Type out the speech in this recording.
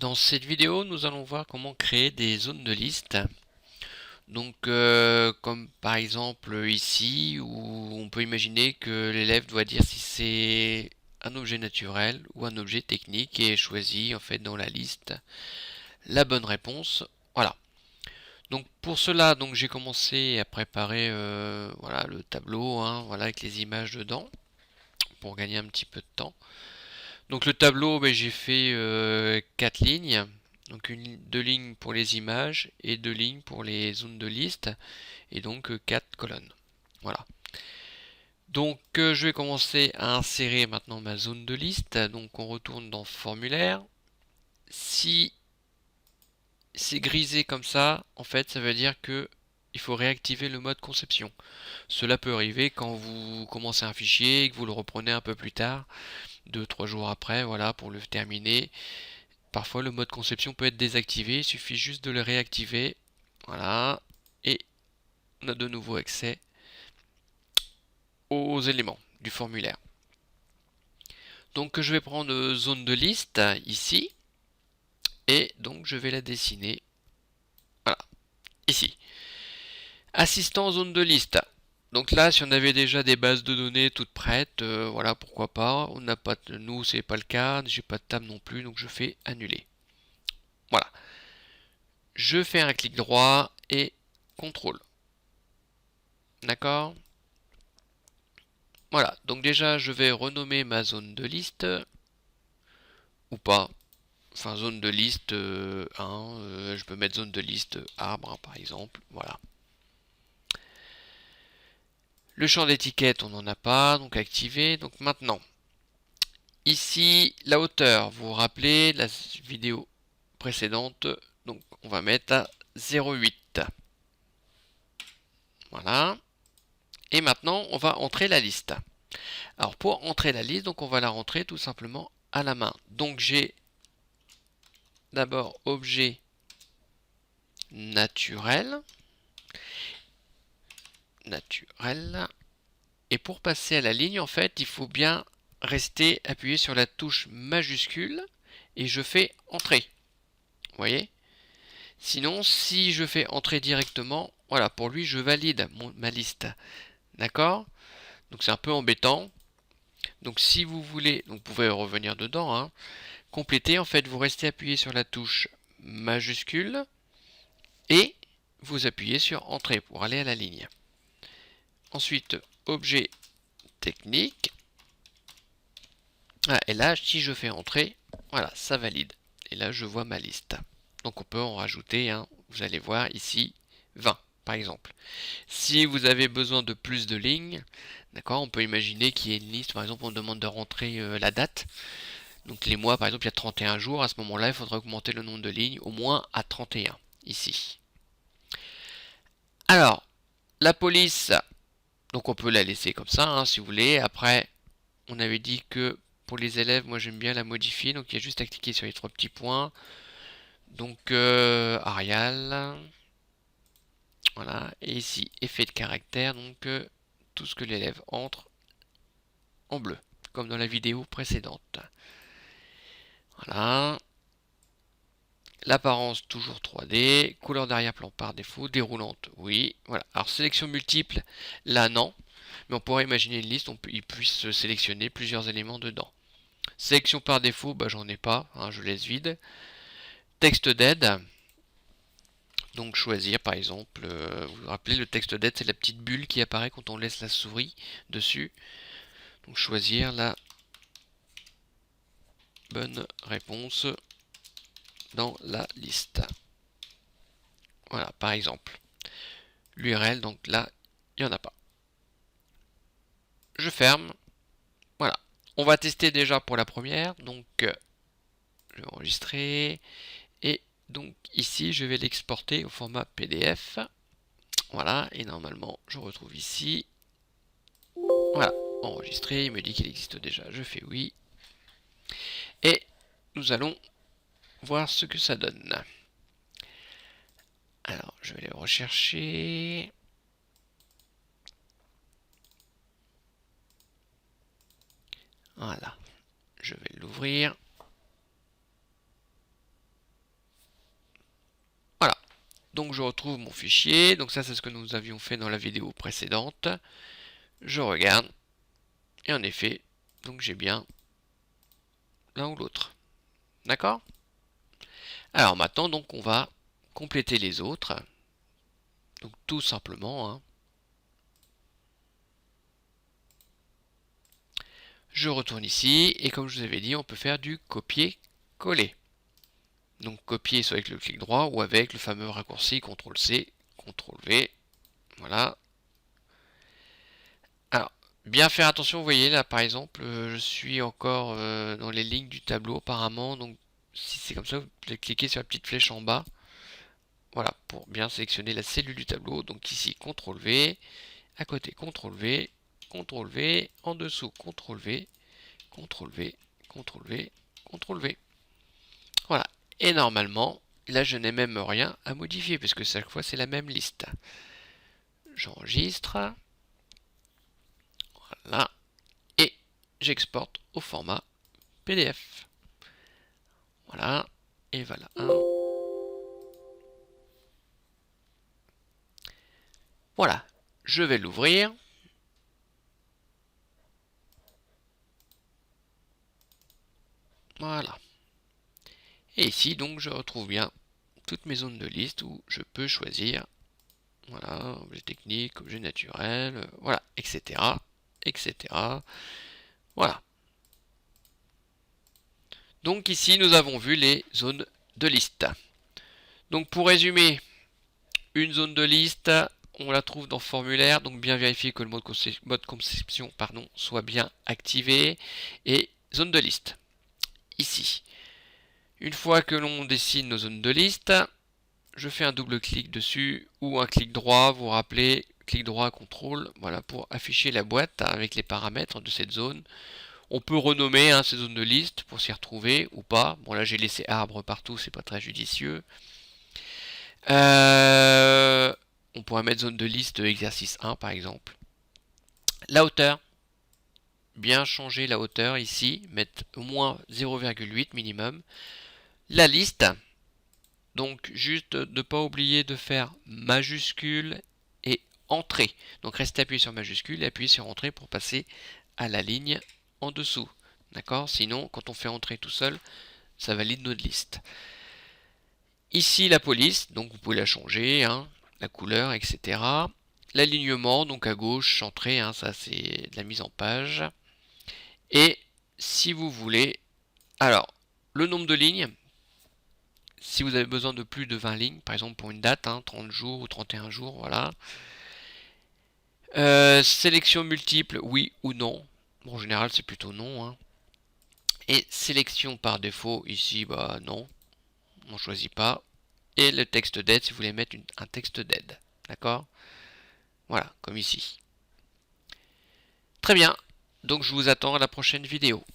Dans cette vidéo, nous allons voir comment créer des zones de liste. Donc, comme par exemple ici, où on peut imaginer que l'élève doit dire si c'est un objet naturel ou un objet technique et choisit en fait dans la liste la bonne réponse. Voilà. Donc pour cela, donc j'ai commencé à préparer voilà le tableau, hein, voilà avec les images dedans pour gagner un petit peu de temps. Donc le tableau, ben, j'ai fait 4 lignes. Donc deux lignes pour les images et deux lignes pour les zones de liste. Et donc 4 colonnes. Voilà. Donc je vais commencer à insérer maintenant ma zone de liste. Donc on retourne dans formulaire. Si c'est grisé comme ça, en fait ça veut dire que il faut réactiver le mode conception. Cela peut arriver quand vous commencez un fichier et que vous le reprenez un peu plus tard, 2-3 jours après, voilà, pour le terminer. Parfois le mode conception peut être désactivé, il suffit juste de le réactiver. Voilà. Et on a de nouveau accès aux éléments du formulaire. Donc je vais prendre zone de liste ici. Et donc je vais la dessiner. Voilà. Ici. Assistant zone de liste. Donc là, si on avait déjà des bases de données toutes prêtes, voilà, pourquoi pas. On n'a pas, nous, c'est pas le cas. J'ai pas de table non plus, donc je fais annuler. Voilà. Je fais un clic droit et contrôle. D'accord? Voilà, donc déjà je vais renommer ma zone de liste, ou pas, enfin zone de liste 1, je peux mettre zone de liste arbre hein, par exemple, voilà. Le champ d'étiquette on n'en a pas, donc activé, donc maintenant, ici la hauteur, vous vous rappelez la vidéo précédente, donc on va mettre à 0,8. Voilà, et maintenant on va entrer la liste. Alors pour entrer la liste, donc on va la rentrer tout simplement à la main. Donc j'ai d'abord objet naturel. Et pour passer à la ligne, en fait, il faut bien rester appuyé sur la touche majuscule et je fais entrer. Vous voyez? Sinon, si je fais entrer directement, voilà, pour lui, je valide ma liste. D'accord? Donc c'est un peu embêtant. Donc si vous voulez, donc vous pouvez revenir dedans, hein, compléter, en fait, vous restez appuyé sur la touche majuscule et vous appuyez sur entrée pour aller à la ligne. Ensuite, objet technique. Ah, et là, si je fais entrer, voilà, ça valide. Et là, je vois ma liste. Donc on peut en rajouter, hein, vous allez voir ici, 20 par exemple. Si vous avez besoin de plus de lignes, d'accord, on peut imaginer qu'il y ait une liste, par exemple, on demande de rentrer la date. Donc les mois, par exemple, il y a 31 jours, à ce moment-là, il faudrait augmenter le nombre de lignes au moins à 31, ici. Alors, la police, donc on peut la laisser comme ça, hein, si vous voulez. Après, on avait dit que pour les élèves, moi j'aime bien la modifier, donc il y a juste à cliquer sur les trois petits points. Donc Arial, voilà, et ici effet de caractère, donc tout ce que l'élève entre en bleu, comme dans la vidéo précédente. Voilà, l'apparence toujours 3D, couleur d'arrière-plan par défaut, déroulante, oui, voilà. Alors sélection multiple, là non, mais on pourrait imaginer une liste, il puisse sélectionner plusieurs éléments dedans. Sélection par défaut, bah, j'en ai pas, hein, je laisse vide. Texte d'aide, donc choisir par exemple, vous vous rappelez le texte d'aide c'est la petite bulle qui apparaît quand on laisse la souris dessus. Donc choisir la bonne réponse dans la liste. Voilà par exemple. L'URL donc là il n'y en a pas. Je ferme. Voilà. On va tester déjà pour la première. Donc je vais enregistrer. Et donc ici je vais l'exporter au format PDF. Voilà, et normalement je retrouve ici. Voilà, enregistré, il me dit qu'il existe déjà, je fais oui. Et nous allons voir ce que ça donne. Alors, je vais aller rechercher. Voilà, je vais l'ouvrir. Donc je retrouve mon fichier. Donc ça c'est ce que nous avions fait dans la vidéo précédente. Je regarde. Et en effet, donc j'ai bien l'un ou l'autre. D'accord? Alors maintenant, donc on va compléter les autres. Donc tout simplement, hein, je retourne ici et comme je vous avais dit, on peut faire du copier-coller. Donc copier soit avec le clic droit ou avec le fameux raccourci CTRL-C, CTRL-V. Voilà. Alors, bien faire attention, vous voyez là par exemple, je suis encore dans les lignes du tableau apparemment. Donc si c'est comme ça, vous pouvez cliquer sur la petite flèche en bas. Voilà, pour bien sélectionner la cellule du tableau. Donc ici, CTRL-V, à côté, CTRL-V, CTRL-V, en dessous, CTRL-V, CTRL-V, CTRL-V, CTRL-V. Voilà. Et normalement, là, je n'ai même rien à modifier, puisque chaque fois, c'est la même liste. J'enregistre. Voilà. Et j'exporte au format PDF. Voilà. Et voilà. Voilà. Je vais l'ouvrir. Voilà. Et ici, donc, je retrouve bien toutes mes zones de liste où je peux choisir, voilà, objet technique, objet naturel, voilà, etc., etc. Voilà. Donc ici, nous avons vu les zones de liste. Donc pour résumer, une zone de liste, on la trouve dans formulaire, donc bien vérifier que le mode conception soit bien activé. Et zone de liste, ici. Une fois que l'on dessine nos zones de liste, je fais un double clic dessus ou un clic droit, vous vous rappelez, clic droit, contrôle, voilà, pour afficher la boîte avec les paramètres de cette zone. On peut renommer ces zones de liste pour s'y retrouver ou pas. Bon là j'ai laissé arbre partout, c'est pas très judicieux. On pourrait mettre zone de liste exercice 1 par exemple. La hauteur, bien changer la hauteur ici, mettre au moins 0,8 minimum. La liste, donc juste ne pas oublier de faire majuscule et entrée. Donc restez appuyé sur majuscule et appuyez sur entrée pour passer à la ligne en dessous. D'accord? Sinon, quand on fait entrer tout seul, ça valide notre liste. Ici la police, donc vous pouvez la changer, hein, la couleur, etc. L'alignement, donc à gauche, centré, hein, ça c'est de la mise en page. Et si vous voulez, alors le nombre de lignes, si vous avez besoin de plus de 20 lignes, par exemple pour une date, 30 jours ou 31 jours, voilà. Sélection multiple, oui ou non. Bon, en général c'est plutôt non, hein. Et sélection par défaut, ici, bah non, on ne choisit pas. Et le texte d'aide si vous voulez mettre un texte d'aide. D'accord? Voilà, comme ici. Très bien. Donc je vous attends à la prochaine vidéo.